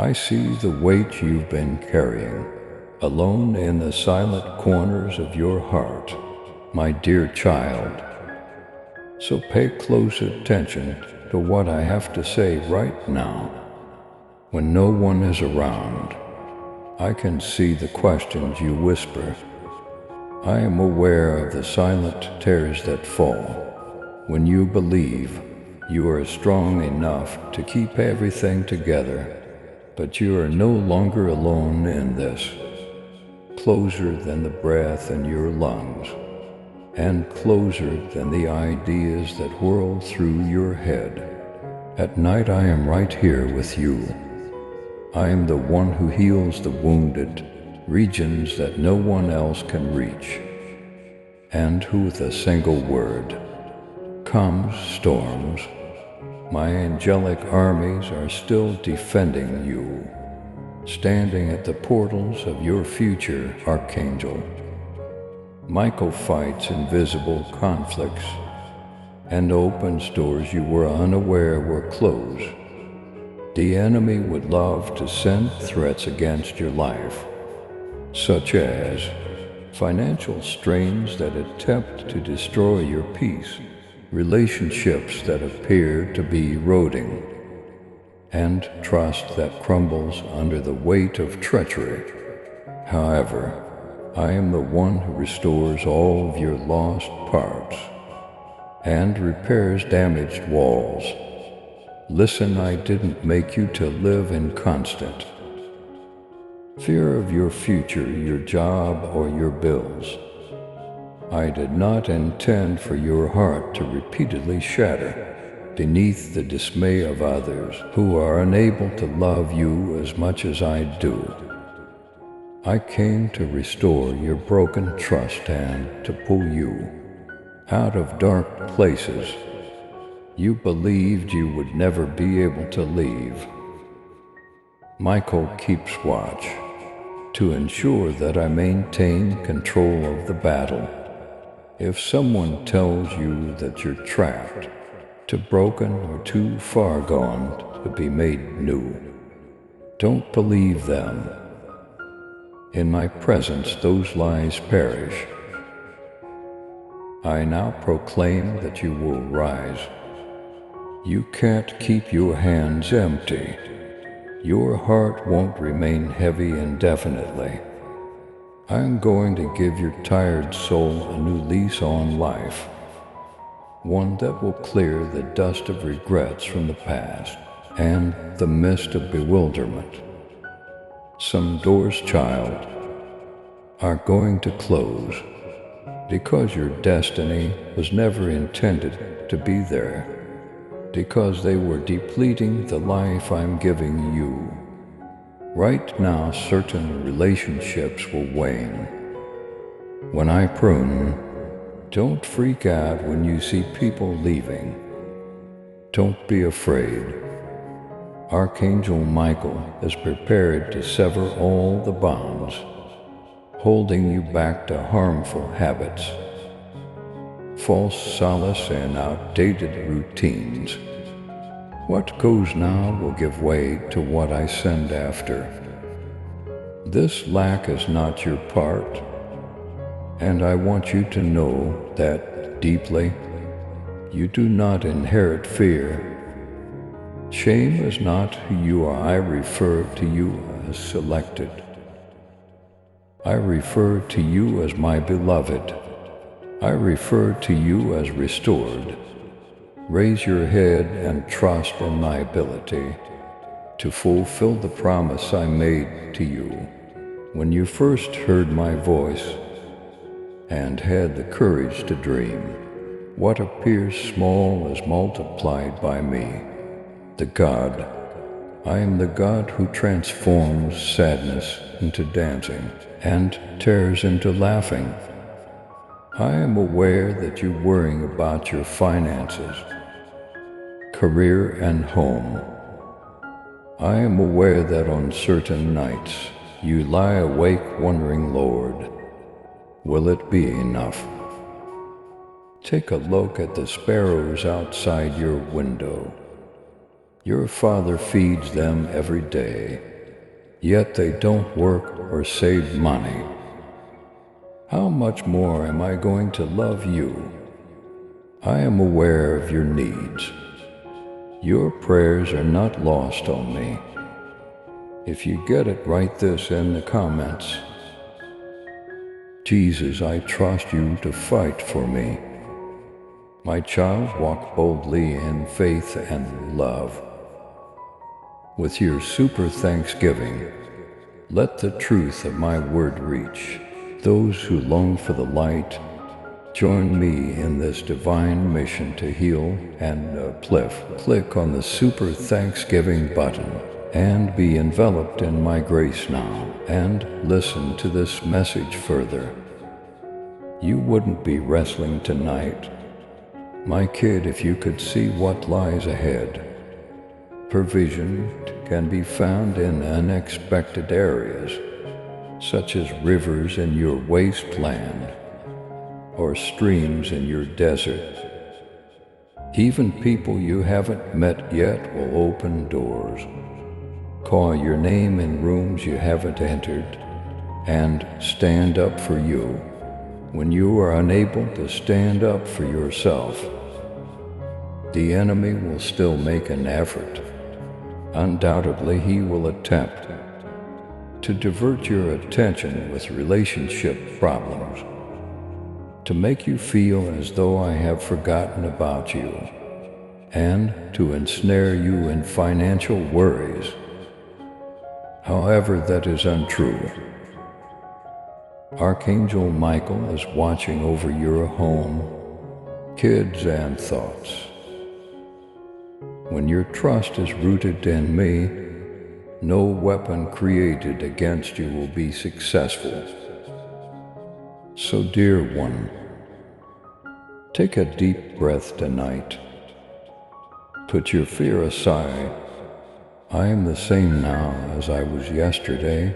I see the weight you've been carrying, alone in the silent corners of your heart, my dear child. So pay close attention to what I have to say right now. When no one is around, I can see the questions you whisper. I am aware of the silent tears that fall when you believe you are strong enough to keep everything together, but you are no longer alone in this. Closer than the breath in your lungs, and closer than the ideas that whirl through your head. At night I am right here with you. I am the one who heals the wounded, regions that no one else can reach, and who with a single word calms storms. My angelic armies are still defending you, standing at the portals of your future, Archangel. Michael fights invisible conflicts and opens doors you were unaware were closed. The enemy would love to send threats against your life, such as financial strains that attempt to destroy your peace, relationships that appear to be eroding, and trust that crumbles under the weight of treachery. However, I am the one who restores all of your lost parts and repairs damaged walls. Listen, I didn't make you to live in constant fear of your future, your job, or your bills. I did not intend for your heart to repeatedly shatter beneath the dismay of others who are unable to love you as much as I do. I came to restore your broken trust and to pull you out of dark places you believed you would never be able to leave. Michael keeps watch to ensure that I maintain control of the battle. If someone tells you that you're trapped, too broken or too far gone to be made new, don't believe them. In my presence, those lies perish. I now proclaim that you will rise. You can't keep your hands empty. Your heart won't remain heavy indefinitely. I'm going to give your tired soul a new lease on life, one that will clear the dust of regrets from the past and the mist of bewilderment. Some doors, child, are going to close because your destiny was never intended to be there, because they were depleting the life I'm giving you. Right now, certain relationships will wane. When I prune, don't freak out when you see people leaving. Don't be afraid. Archangel Michael is prepared to sever all the bonds holding you back to harmful habits, false solace, and outdated routines. What goes now will give way to what I send after. This lack is not your part, and I want you to know that deeply. You do not inherit fear. Shame is not who you are. I refer to you as selected. I refer to you as my beloved. I refer to you as restored. Raise your head and trust in my ability to fulfill the promise I made to you when you first heard my voice and had the courage to dream. What appears small is multiplied by me, the God. I am the God who transforms sadness into dancing and tears into laughing. I am aware that you're worrying about your finances, career, and home. I am aware that on certain nights you lie awake wondering, Lord, will it be enough? Take a look at the sparrows outside your window. Your Father feeds them every day. yet they don't work or save money. How much more am I going to love you? I am aware of your needs. Your prayers are not lost on me. If you get it, write this in the comments. Jesus, I trust you to fight for me. My child, walk boldly in faith and love. With your super thanksgiving, let the truth of my word reach those who long for the light. Join me in this divine mission to heal and uplift. Click on the super thanksgiving button and be enveloped in my grace now, and listen to this message further. You wouldn't be wrestling tonight, my kid, if you could see what lies ahead. Provision can be found in unexpected areas, such as rivers in your wasteland or streams in your desert. Even people you haven't met yet will open doors, call your name in rooms you haven't entered, and stand up for you when you are unable to stand up for yourself. The enemy will still make an effort. Undoubtedly, he will attempt to divert your attention with relationship problems, to make you feel as though I have forgotten about you, and to ensnare you in financial worries. However, that is untrue. Archangel Michael is watching over your home, kids, and thoughts. When your trust is rooted in me, no weapon created against you will be successful. So, dear one, take a deep breath tonight. Put your fear aside. I am the same now as I was yesterday,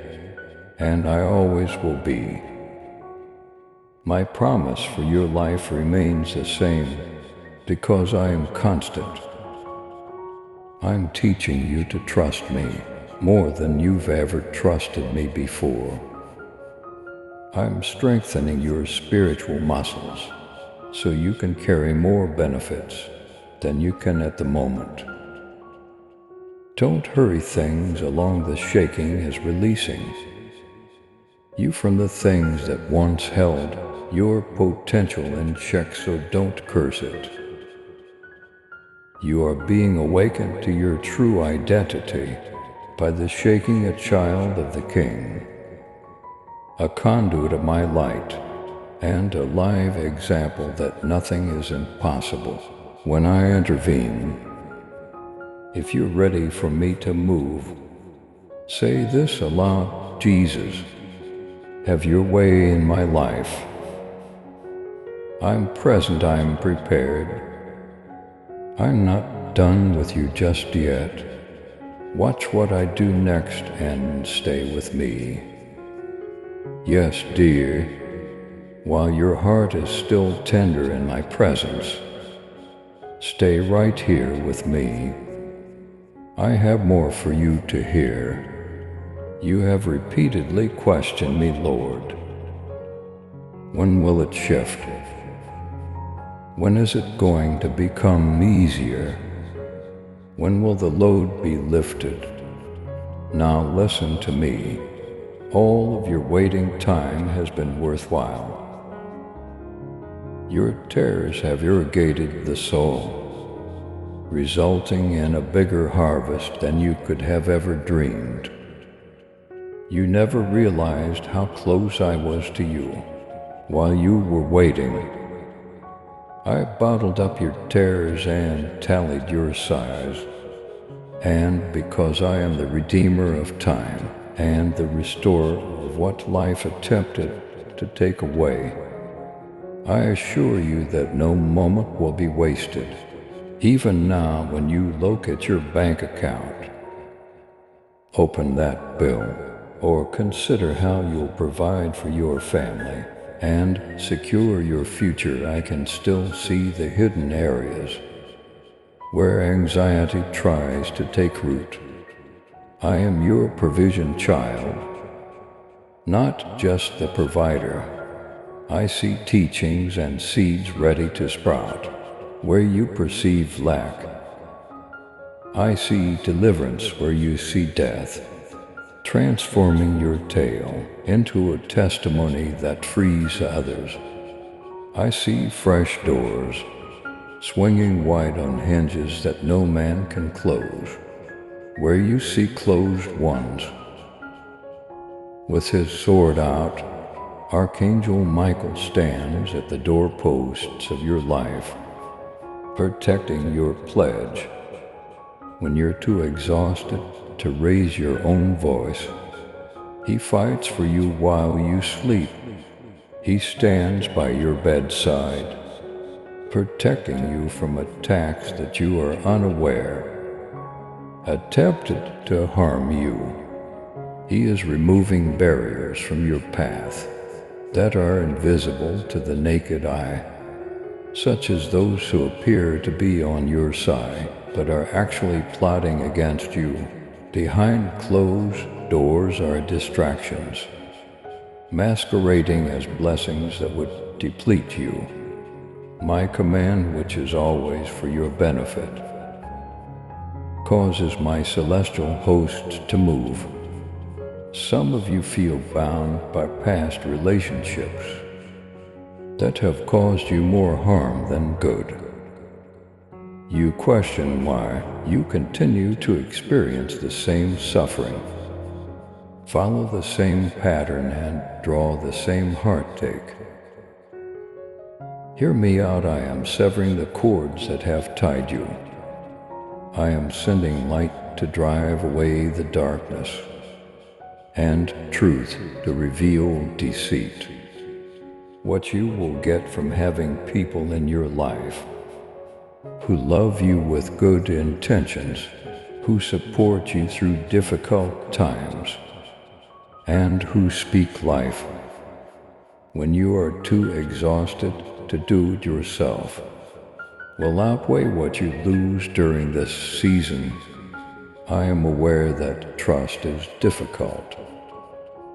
and I always will be. My promise for your life remains the same because I am constant. I'm teaching you to trust me more than you've ever trusted me before. I'm strengthening your spiritual muscles so you can carry more benefits than you can at the moment. Don't hurry things along. The shaking is releasing you from the things that once held your potential in check, so don't curse it. You are being awakened to your true identity by the shaking, a child of the King, a conduit of my light, and a live example that nothing is impossible when I intervene. If you're ready for me to move, say this aloud: Jesus, have your way in my life. I'm present, I'm prepared. I'm not done with you just yet. Watch what I do next and stay with me. Yes, dear, while your heart is still tender in my presence, stay right here with me. I have more for you to hear. You have repeatedly questioned me, Lord. When will it shift? When is it going to become easier? When will the load be lifted? Now listen to me. All of your waiting time has been worthwhile. Your tears have irrigated the soul, resulting in a bigger harvest than you could have ever dreamed. You never realized how close I was to you while you were waiting. I bottled up your tears and tallied your sighs, and because I am the Redeemer of time and the restorer of what life attempted to take away, I assure you that no moment will be wasted. Even now, when you look at your bank account, open that bill, or consider how you'll provide for your family and secure your future, I can still see the hidden areas where anxiety tries to take root. I am your provision child, not just the provider. I see teachings and seeds ready to sprout. Where you perceive lack, I see deliverance where you see death, transforming your tale into a testimony that frees others. I see fresh doors, swinging wide on hinges that no man can close. Where you see closed ones, with his sword out, Archangel Michael stands at the doorposts of your life, protecting your pledge. When you're too exhausted to raise your own voice, he fights for you while you sleep. He stands by your bedside, protecting you from attacks that you are unaware attempted to harm you. He is removing barriers from your path that are invisible to the naked eye, such as those who appear to be on your side but are actually plotting against you. Behind closed doors are distractions, masquerading as blessings that would deplete you. My command, which is always for your benefit, causes my celestial hosts to move. Some of you feel bound by past relationships that have caused you more harm than good. You question why you continue to experience the same suffering, follow the same pattern, and draw the same heartache. Hear me out. I am severing the cords that have tied you. I am sending light to drive away the darkness, and truth to reveal deceit. What you will get from having people in your life who love you with good intentions, who support you through difficult times, and who speak life when you are too exhausted to do it yourself, will outweigh what you lose during this season. I am aware that trust is difficult.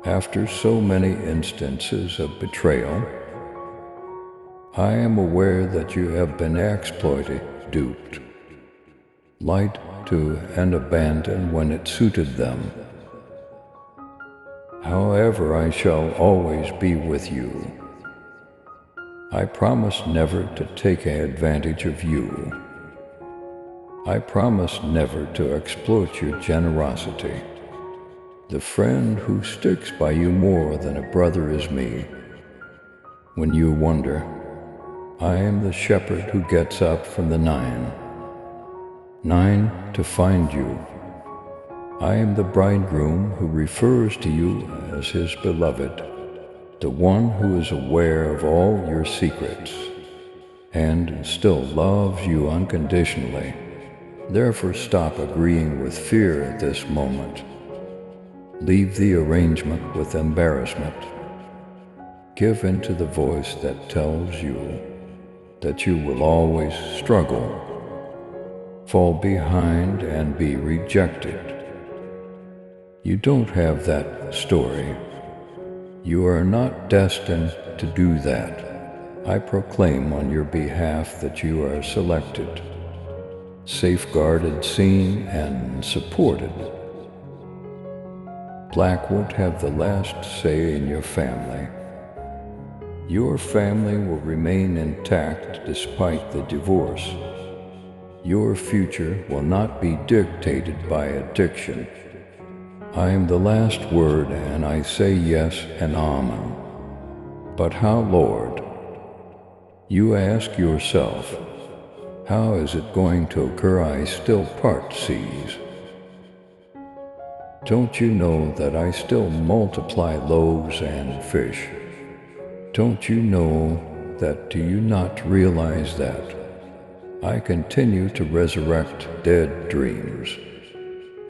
After so many instances of betrayal, I am aware that you have been exploited, duped, lied to, and abandoned when it suited them. However, I shall always be with you. I promise never to take advantage of you. I promise never to exploit your generosity. The friend who sticks by you more than a brother is me. When you wonder, I am the shepherd who gets up from the nine to find you. I am the bridegroom who refers to you as his beloved, the one who is aware of all your secrets and still loves you unconditionally. Therefore, stop agreeing with fear at this moment. Leave the arrangement with embarrassment. Give in to the voice that tells you that you will always struggle, fall behind, and be rejected. You don't have that story. You are not destined to do that. I proclaim on your behalf that you are selected, safeguarded, seen, and supported. Black won't have the last say in your family. Your family will remain intact despite the divorce. Your future will not be dictated by addiction. I am the last word, and I say yes and amen. But how, Lord? You ask yourself, how is it going to occur? I still part seas. Don't you know that I still multiply loaves and fish? Don't you know that? Do you not realize that? I continue to resurrect dead dreams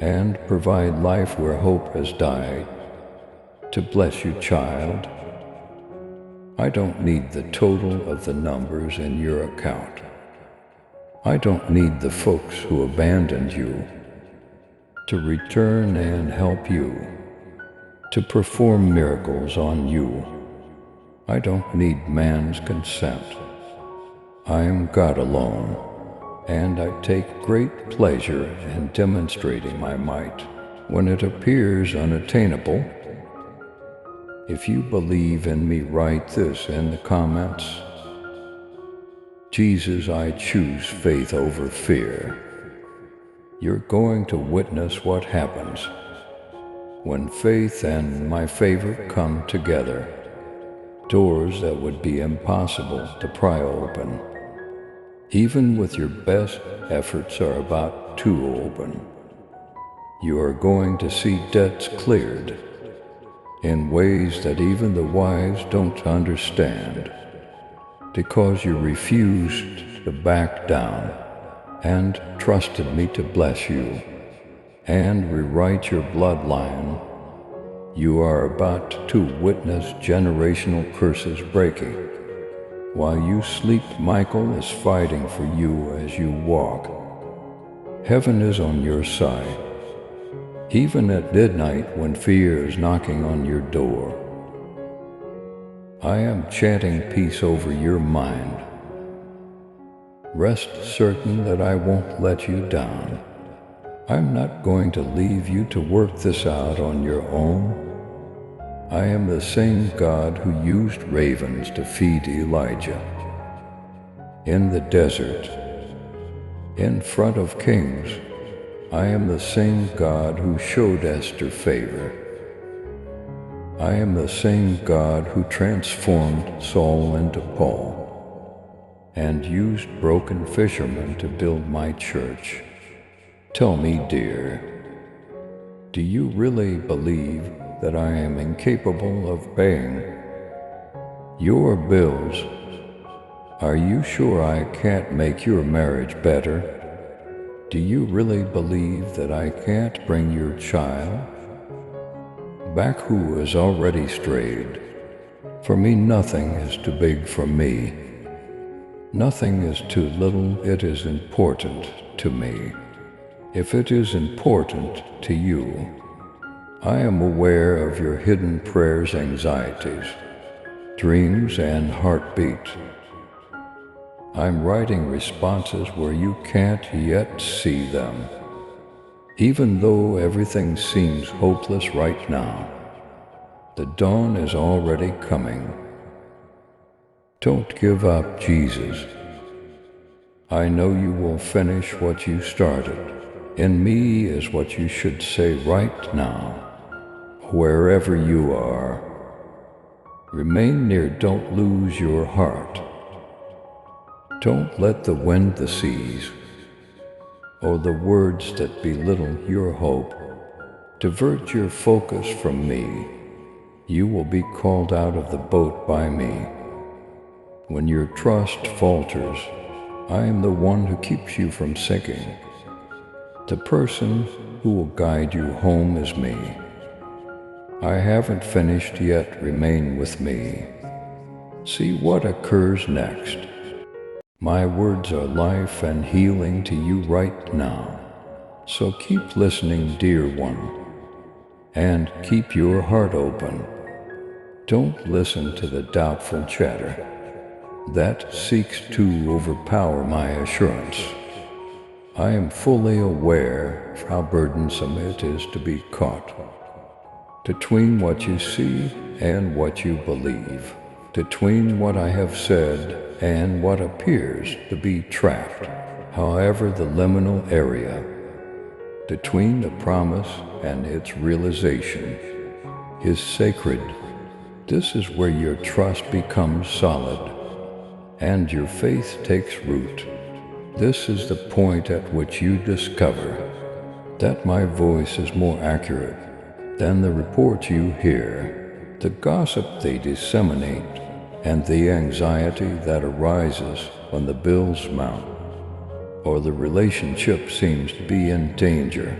and provide life where hope has died. To bless you, child, I don't need the total of the numbers in your account. I don't need the folks who abandoned you to return and help you, to perform miracles on you. I don't need man's consent. I am God alone, and I take great pleasure in demonstrating my might when it appears unattainable. If you believe in me, write this in the comments. Jesus, I choose faith over fear. You're going to witness what happens when faith and my favor come together. Doors that would be impossible to pry open, even with your best efforts, are about to open. You are going to see debts cleared in ways that even the wise don't understand, because you refused to back down and trusted me to bless you and rewrite your bloodline. You are about to witness generational curses breaking. While you sleep, Michael is fighting for you as you walk. Heaven is on your side, even at midnight when fear is knocking on your door. I am chanting peace over your mind. Rest certain that I won't let you down. I'm not going to leave you to work this out on your own. I am the same God who used ravens to feed Elijah in the desert, in front of kings. I am the same God who showed Esther favor. I am the same God who transformed Saul into Paul and used broken fishermen to build my church. Tell me, dear, do you really believe that I am incapable of paying your bills? Are you sure I can't make your marriage better? Do you really believe that I can't bring your child back who has already strayed? For me, nothing is too big for me. Nothing is too little. It is important to me. If it is important to you, I am aware of your hidden prayers, anxieties, dreams, and heartbeat. I'm writing responses where you can't yet see them. Even though everything seems hopeless right now, the dawn is already coming. Don't give up, Jesus. I know you will finish what you started. In me is what you should say right now. Wherever you are, remain near, don't lose your heart. Don't let the wind, the seas, or the words that belittle your hope divert your focus from me. You will be called out of the boat by me. When your trust falters, I am the one who keeps you from sinking. The person who will guide you home is me. I haven't finished yet. Remain with me. See what occurs next. My words are life and healing to you right now. So keep listening, dear one, and keep your heart open. Don't listen to the doubtful chatter that seeks to overpower my assurance. I am fully aware of how burdensome it is to be caught between what you see and what you believe, between what I have said and what appears to be trapped. However, the liminal area between the promise and its realization is sacred. This is where your trust becomes solid and your faith takes root. This is the point at which you discover that my voice is more accurate than the reports you hear, the gossip they disseminate, and the anxiety that arises when the bills mount or the relationship seems to be in danger.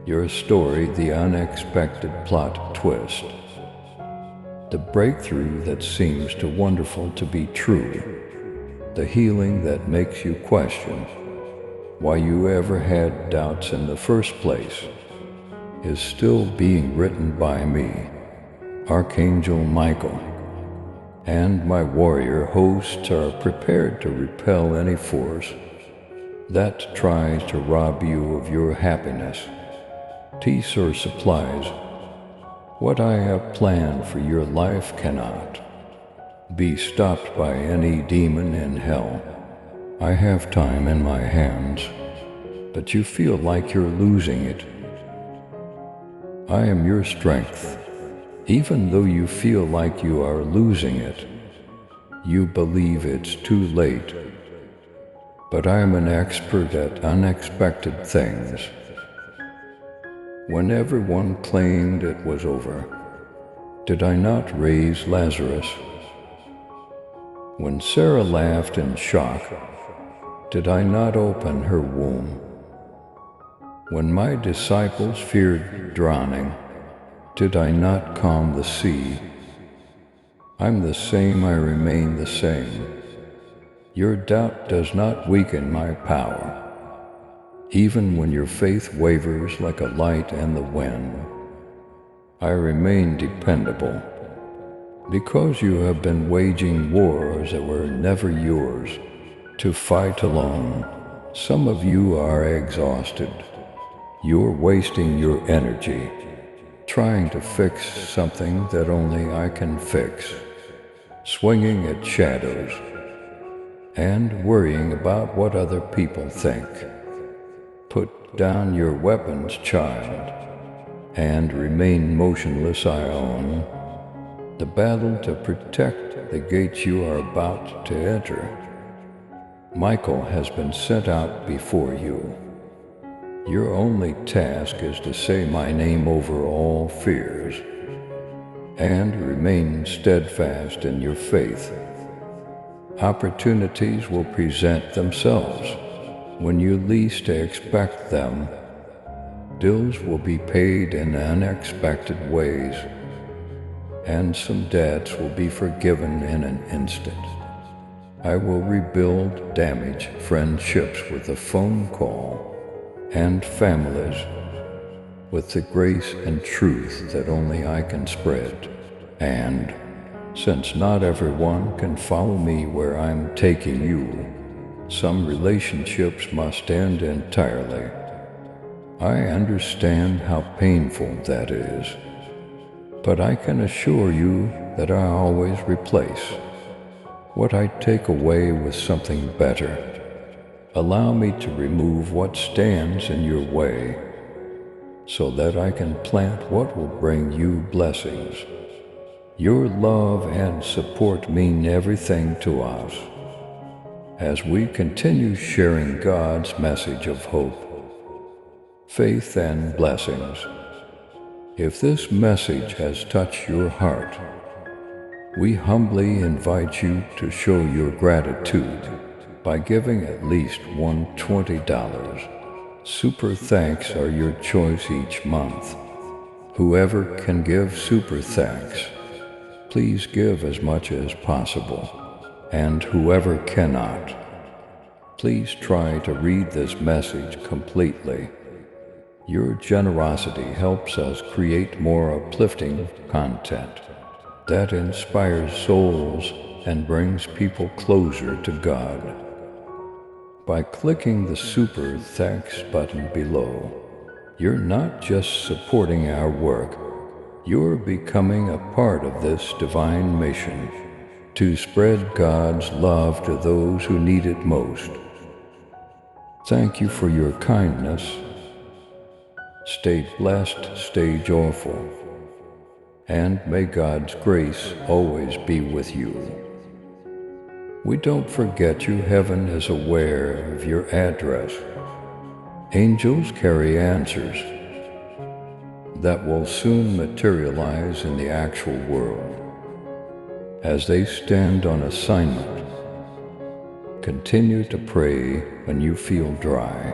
Your story, the unexpected plot twist, the breakthrough that seems too wonderful to be true, the healing that makes you question why you ever had doubts in the first place is still being written by me, Archangel Michael, and my warrior hosts are prepared to repel any force that tries to rob you of your happiness, peace, or supplies. What I have planned for your life cannot be stopped by any demon in hell. I have time in my hands, but you feel like you're losing it. I am your strength. Even though you feel like you are losing it, you believe it's too late. But I am an expert at unexpected things. When everyone claimed it was over, did I not raise Lazarus? When Sarah laughed in shock, did I not open her womb? When my disciples feared drowning, did I not calm the sea? I'm the same, I remain the same. Your doubt does not weaken my power. Even when your faith wavers like a light in the wind, I remain dependable. Because you have been waging wars that were never yours to fight alone, some of you are exhausted. You're wasting your energy trying to fix something that only I can fix, swinging at shadows and worrying about what other people think. Put down your weapons, child, and remain motionless. I own the battle to protect the gates you are about to enter. Michael has been sent out before you. Your only task is to say my name over all fears and remain steadfast in your faith. Opportunities will present themselves when you least expect them. Bills will be paid in unexpected ways, and some debts will be forgiven in an instant. I will rebuild damaged friendships with a phone call, and families with the grace and truth that only I can spread. And since not everyone can follow me where I'm taking you, some relationships must end entirely. I understand how painful that is, but I can assure you that I always replace what I take away with something better. Allow me to remove what stands in your way so that I can plant what will bring you blessings. Your love and support mean everything to us as we continue sharing God's message of hope, faith, and blessings. If this message has touched your heart, we humbly invite you to show your gratitude by giving at least $120. Super thanks are your choice each month. Whoever can give super thanks, please give as much as possible. And whoever cannot, please try to read this message completely. Your generosity helps us create more uplifting content that inspires souls and brings people closer to God. By clicking the Super Thanks button below, you're not just supporting our work, you're becoming a part of this divine mission to spread God's love to those who need it most. Thank you for your kindness. Stay blessed, stay joyful, and may God's grace always be with you. We don't forget you. Heaven is aware of your address. Angels carry answers that will soon materialize in the actual world. As they stand on assignment, continue to pray when you feel dry,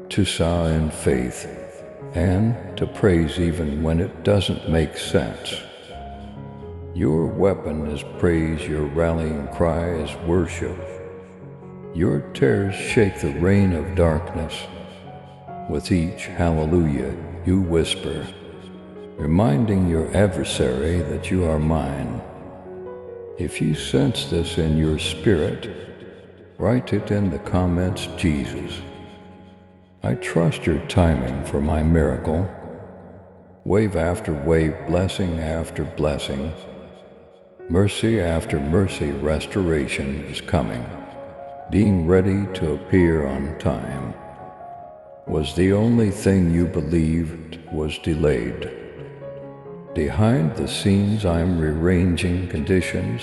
to soar in faith, and to praise even when it doesn't make sense. Your weapon is praise, your rallying cry is worship. Your tears shake the rain of darkness. With each hallelujah you whisper, reminding your adversary that you are mine. If you sense this in your spirit, write it in the comments, Jesus. I trust your timing for my miracle. Wave after wave, blessing after blessing, mercy after mercy, restoration is coming. Being ready to appear on time was the only thing you believed was delayed. Behind the scenes, I'm rearranging conditions,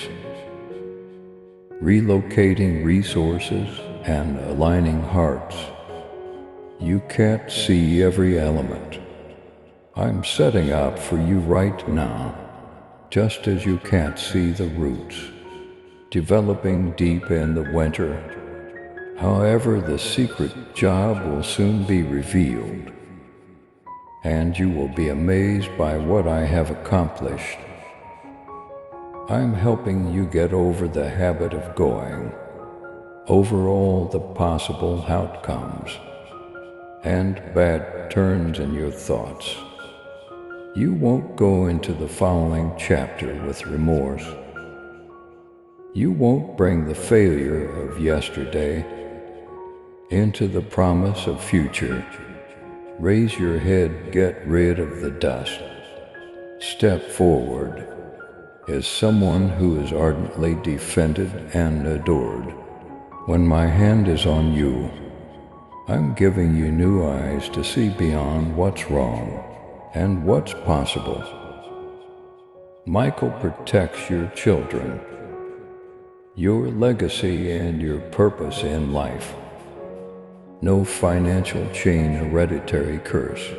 relocating resources, and aligning hearts. You can't see every element. I'm setting up for you right now, just as you can't see the roots, developing deep in the winter. However, the secret job will soon be revealed, and you will be amazed by what I have accomplished. I'm helping you get over the habit of going over all the possible outcomes and bad turns in your thoughts. You won't go into the following chapter with remorse. You won't bring the failure of yesterday into the promise of future. Raise your head, get rid of the dust. Step forward as someone who is ardently defended and adored. When my hand is on you, I'm giving you new eyes to see beyond what's wrong and what's possible. Michael protects your children, your legacy, and your purpose in life. No financial chain, hereditary curse,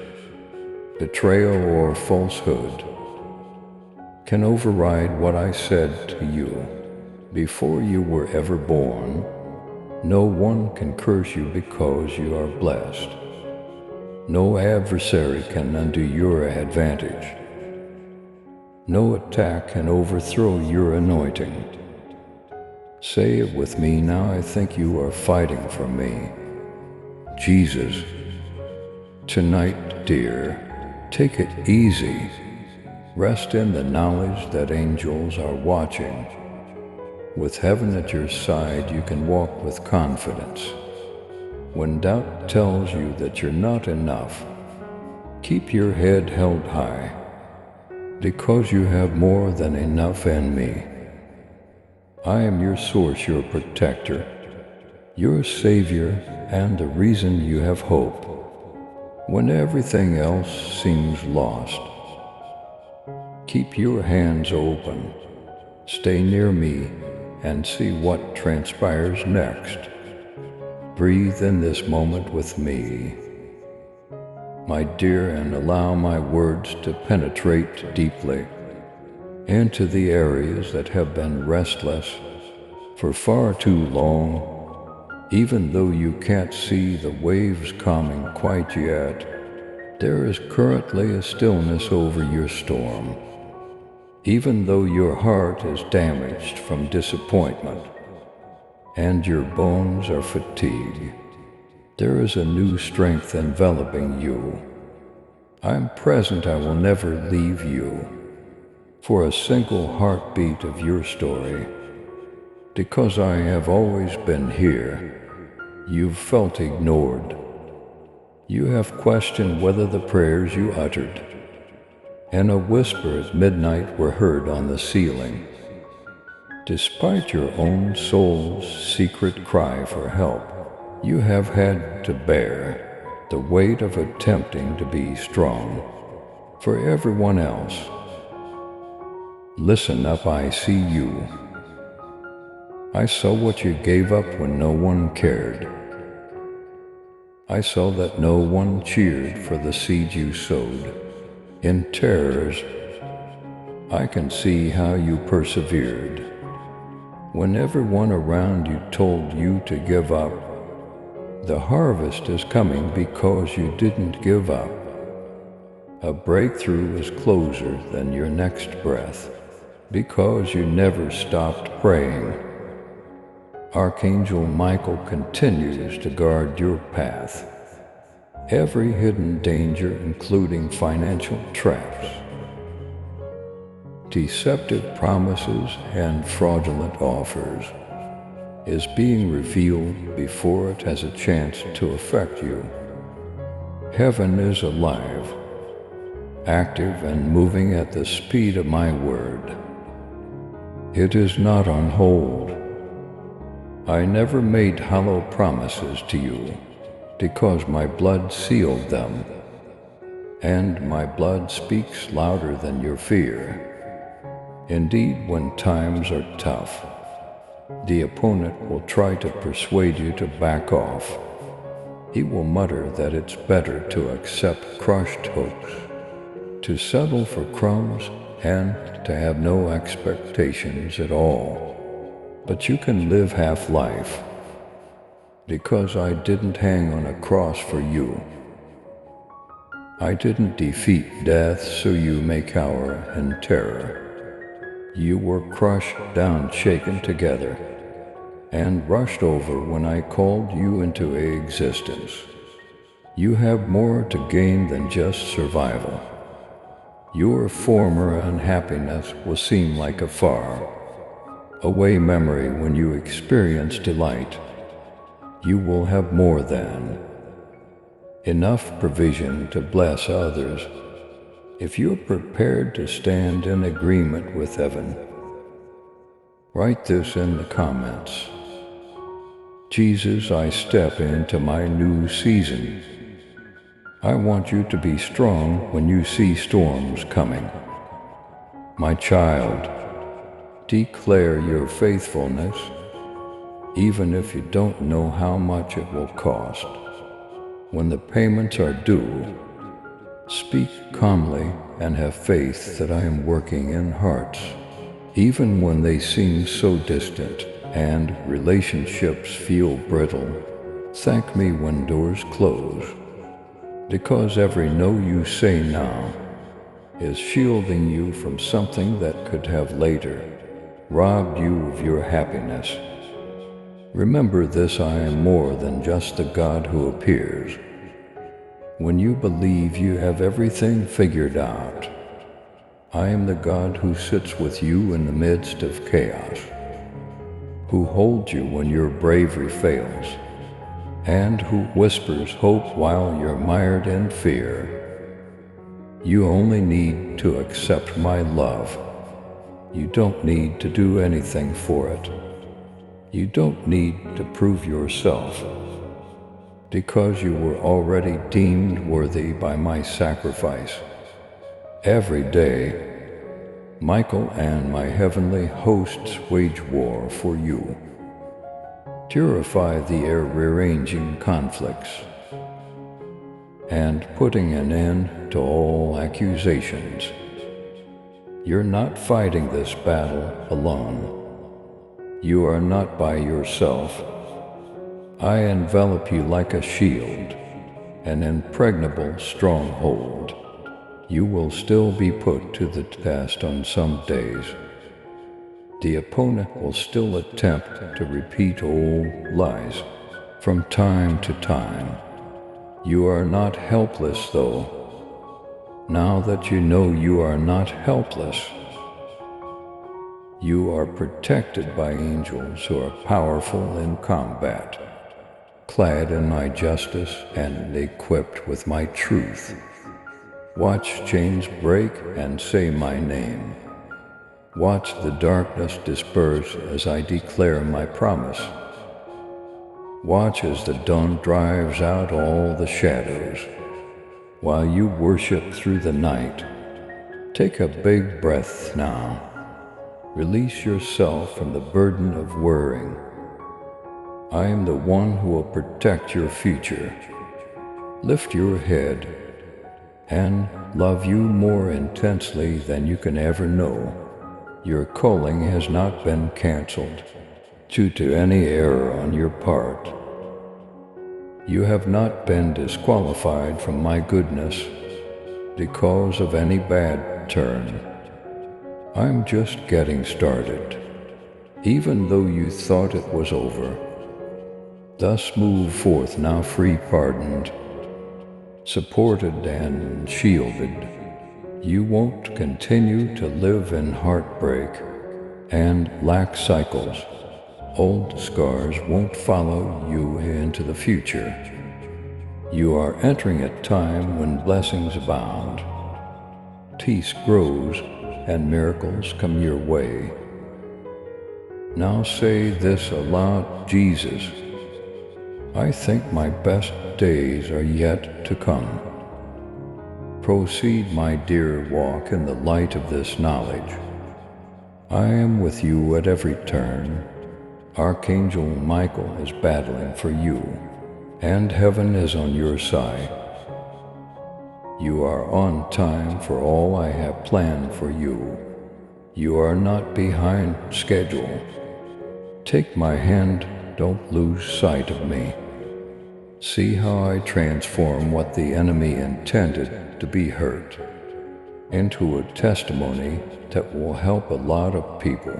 betrayal, or falsehood can override what I said to you before you were ever born. No one can curse you because you are blessed. No adversary can undo your advantage. No attack can overthrow your anointing. Say it with me now, I think you are fighting for me. Jesus, tonight, dear, take it easy. Rest in the knowledge that angels are watching. With heaven at your side, you can walk with confidence. When doubt tells you that you're not enough, keep your head held high, because you have more than enough in me. I am your source, your protector, your savior, and the reason you have hope when everything else seems lost. Keep your hands open, stay near me, and see what transpires next. Breathe in this moment with me, my dear, and allow my words to penetrate deeply into the areas that have been restless for far too long. Even though you can't see the waves calming quite yet, there is currently a stillness over your storm. Even though your heart is damaged from disappointment and your bones are fatigued, there is a new strength enveloping you. I'm present, I will never leave you for a single heartbeat of your story. Because I have always been here, you've felt ignored. You have questioned whether the prayers you uttered and a whisper at midnight were heard on the ceiling. Despite your own soul's secret cry for help, you have had to bear the weight of attempting to be strong for everyone else. Listen up, I see you. I saw what you gave up when no one cared. I saw that no one cheered for the seed you sowed in terrors. I can see how you persevered when everyone around you told you to give up. The harvest is coming because you didn't give up. A breakthrough is closer than your next breath because you never stopped praying. Archangel Michael continues to guard your path. Every hidden danger, including financial traps, deceptive promises, and fraudulent offers, is being revealed before it has a chance to affect you. Heaven is alive, active, and moving at the speed of my word. It is not on hold. I never made hollow promises to you, because my blood sealed them, and my blood speaks louder than your fear. Indeed, when times are tough, the opponent will try to persuade you to back off. He will mutter that it's better to accept crushed hopes, to settle for crumbs, and to have no expectations at all. But you can live half life, because I didn't hang on a cross for you. I didn't defeat death so you may cower in terror. You were crushed down, shaken together, and rushed over when I called you into existence. You have more to gain than just survival. Your former unhappiness will seem like a far away memory when you experience delight. You will have more than enough provision to bless others if you're prepared to stand in agreement with heaven. Write this in the comments. Jesus, I step into my new season. I want you to be strong when you see storms coming. My child, declare your faithfulness, even if you don't know how much it will cost. When the payments are due, speak calmly and have faith that I am working in hearts, even when they seem so distant and relationships feel brittle. Thank me when doors close, because every no you say now is shielding you from something that could have later robbed you of your happiness. Remember this: I am more than just the God who appears when you believe you have everything figured out. I am the God who sits with you in the midst of chaos, who holds you when your bravery fails, and who whispers hope while you're mired in fear. You only need to accept my love. You don't need to do anything for it. You don't need to prove yourself, because you were already deemed worthy by my sacrifice. Every day, Michael and my heavenly hosts wage war for you. Purify the air, rearranging conflicts, and putting an end to all accusations. You're not fighting this battle alone. You are not by yourself. I envelop you like a shield, an impregnable stronghold. You will still be put to the test on some days. The opponent will still attempt to repeat old lies from time to time. You are not helpless, though. Now that you know you are not helpless, you are protected by angels who are powerful in combat, clad in my justice and equipped with my truth. Watch chains break and say my name. Watch the darkness disperse as I declare my promise. Watch as the dawn drives out all the shadows, while you worship through the night. Take a big breath now. Release yourself from the burden of worrying. I am the one who will protect your future, lift your head, and love you more intensely than you can ever know. Your calling has not been canceled due to any error on your part. You have not been disqualified from my goodness because of any bad turn. I'm just getting started. even though you thought it was over. Thus move forth now free pardoned, supported and shielded. You won't continue to live in heartbreak and lack cycles. Old scars won't follow you into the future. You are entering a time when blessings abound. Peace grows and miracles come your way. Now say this aloud, Jesus, I think my best days are yet to come. Proceed, my dear, walk in the light of this knowledge. I am with you at every turn. Archangel Michael is battling for you, and heaven is on your side. You are on time for all I have planned for you. You are not behind schedule. Take my hand, don't lose sight of me. See how I transform what the enemy intended to be hurt into a testimony that will help a lot of people.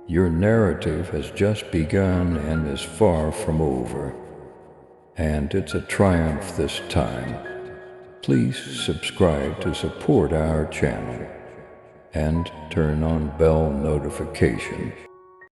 Your narrative has just begun and is far from over, and it's a triumph this time. Please subscribe to support our channel and turn on bell notification.